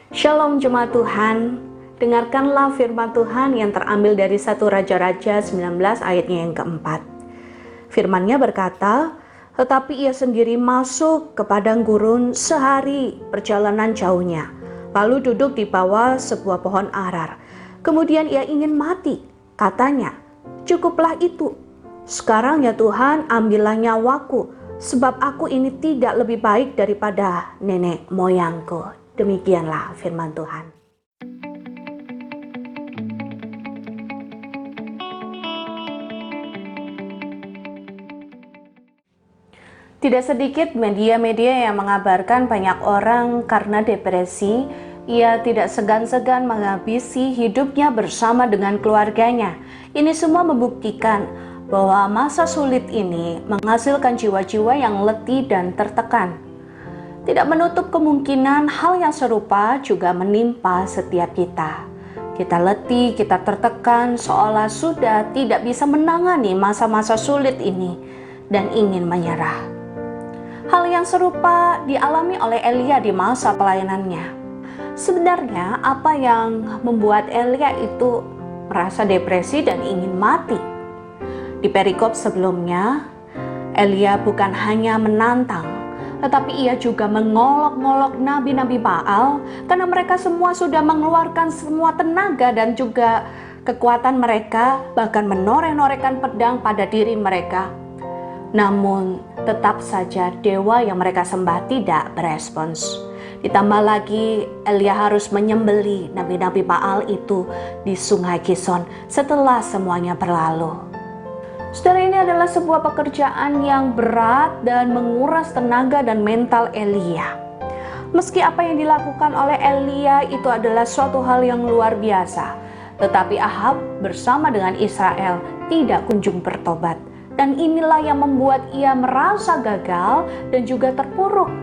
Shalom jemaat Tuhan, dengarkanlah firman Tuhan yang terambil dari 1 Raja-Raja 19 ayatnya yang keempat. Firman-Nya berkata, tetapi ia sendiri masuk ke padang gurun sehari perjalanan jauhnya, lalu duduk di bawah sebuah pohon arar. Kemudian ia ingin mati, katanya, cukuplah itu. Sekarang ya Tuhan, ambillah nyawaku, sebab aku ini tidak lebih baik daripada nenek moyangku. Demikianlah firman Tuhan. Tidak sedikit media-media yang mengabarkan banyak orang karena depresi, ia tidak segan-segan menghabisi hidupnya bersama dengan keluarganya. Ini semua membuktikan bahwa masa sulit ini menghasilkan jiwa-jiwa yang letih dan tertekan. Tidak menutup kemungkinan hal yang serupa juga menimpa setiap kita. Kita letih, kita tertekan, seolah sudah tidak bisa menangani masa-masa sulit ini dan ingin menyerah. Hal yang serupa dialami oleh Elia di masa pelayanannya. Sebenarnya apa yang membuat Elia itu merasa depresi dan ingin mati? Di perikop sebelumnya, Elia bukan hanya menantang, tetapi ia juga mengolok-ngolok nabi-nabi Baal karena mereka semua sudah mengeluarkan semua tenaga dan juga kekuatan mereka, bahkan menoreh-norehkan pedang pada diri mereka. Namun tetap saja dewa yang mereka sembah tidak berespons. Ditambah lagi Elia harus menyembelih nabi-nabi Baal itu di sungai Kison setelah semuanya berlalu. Saudara, ini adalah sebuah pekerjaan yang berat dan menguras tenaga dan mental Elia. Meski apa yang dilakukan oleh Elia itu adalah suatu hal yang luar biasa, tetapi Ahab bersama dengan Israel tidak kunjung bertobat. Dan inilah yang membuat ia merasa gagal dan juga terpuruk,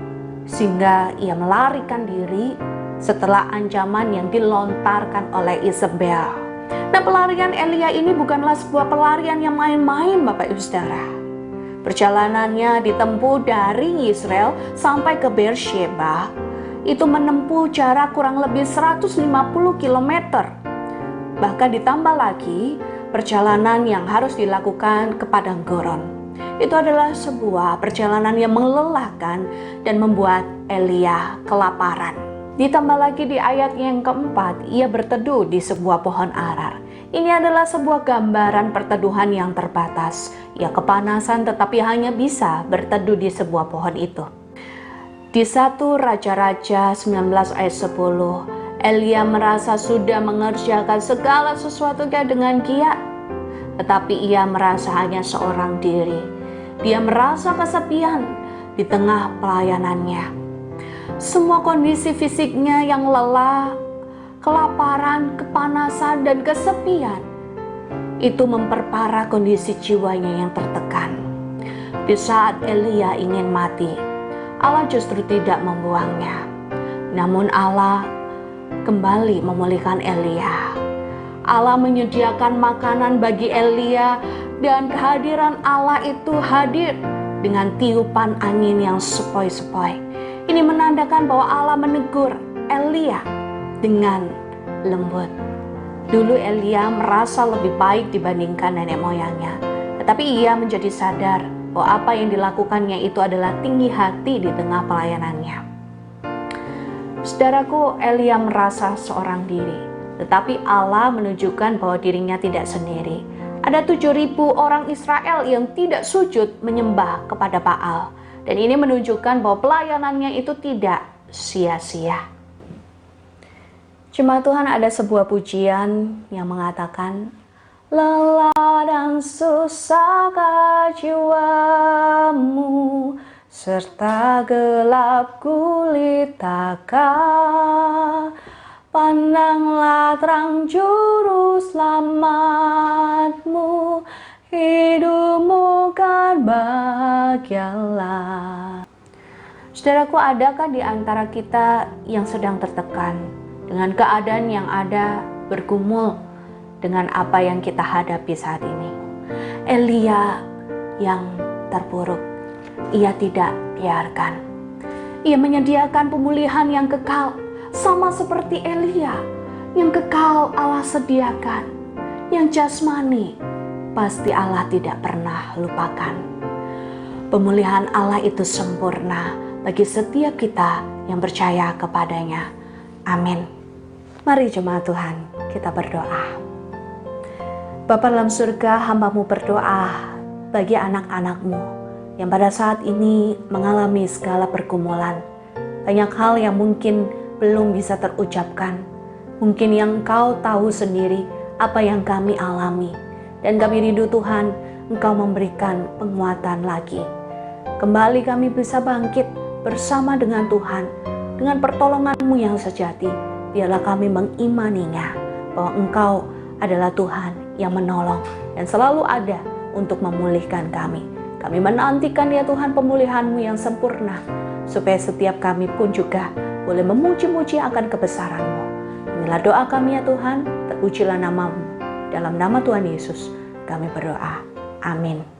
sehingga ia melarikan diri setelah ancaman yang dilontarkan oleh Isabel. Nah, pelarian Elia ini bukanlah sebuah pelarian yang main-main, Bapak Ibu Saudara. Perjalanannya ditempuh dari Israel sampai ke Beersheba, itu menempuh jarak kurang lebih 150 km. Bahkan ditambah lagi perjalanan yang harus dilakukan ke padang gurun. Itu adalah sebuah perjalanan yang melelahkan dan membuat Elia kelaparan. Ditambah lagi di ayat yang keempat, ia berteduh di sebuah pohon arar. Ini adalah sebuah gambaran perteduhan yang terbatas. Ia kepanasan tetapi hanya bisa berteduh di sebuah pohon itu. Di 1 Raja-Raja 19 ayat 10, Elia merasa sudah mengerjakan segala sesuatunya dengan giat, tetapi ia merasa hanya seorang diri. Dia merasa kesepian di tengah pelayanannya. Semua kondisi fisiknya yang lelah, kelaparan, kepanasan, dan kesepian itu memperparah kondisi jiwanya yang tertekan. Di saat Elia ingin mati, Allah justru tidak membuangnya. Namun Allah kembali memulihkan Elia. Allah menyediakan makanan bagi Elia dan kehadiran Allah itu hadir dengan tiupan angin yang sepoi-sepoi. Ini menandakan bahwa Allah menegur Elia dengan lembut. Dulu Elia merasa lebih baik dibandingkan nenek moyangnya, tetapi ia menjadi sadar bahwa apa yang dilakukannya itu adalah tinggi hati di tengah pelayanannya. Saudaraku, Elia merasa seorang diri, tetapi Allah menunjukkan bahwa dirinya tidak sendiri. Ada 7.000 orang Israel yang tidak sujud menyembah kepada Baal. Dan ini menunjukkan bahwa pelayanannya itu tidak sia-sia. Jemaat Tuhan, ada sebuah pujian yang mengatakan, lelah dan susahkah jiwamu, serta gelap gulitaka, pandanglah terang juru selamatmu, hidupmu kan bahagialah. Saudaraku, adakah di antara kita yang sedang tertekan dengan keadaan yang ada, bergumul dengan apa yang kita hadapi saat ini? Elia yang terpuruk, ia tidak biarkan. Ia menyediakan pemulihan yang kekal. sama seperti Elia yang kekal Allah sediakan, yang jasmani pasti Allah tidak pernah lupakan. Pemulihan Allah itu sempurna bagi setiap kita yang percaya kepadanya. Amin. Mari jemaat Tuhan, kita berdoa. Bapa dalam surga, hamba-Mu berdoa bagi anak-anak-Mu yang pada saat ini mengalami segala pergumulan. Banyak hal yang mungkin belum bisa terucapkan. Mungkin yang Engkau tahu sendiri apa yang kami alami. Dan kami rindu Tuhan, Engkau memberikan penguatan lagi. Kembali kami bisa bangkit bersama dengan Tuhan, dengan pertolongan-Mu yang sejati. Biarlah kami mengimaninya bahwa Engkau adalah Tuhan yang menolong dan selalu ada untuk memulihkan kami. Kami menantikan ya Tuhan pemulihan-Mu yang sempurna, supaya setiap kami pun juga boleh memuji-muji akan kebesaran-Mu. Inilah doa kami ya Tuhan, terpujilah nama-Mu. Dalam nama Tuhan Yesus kami berdoa. Amin.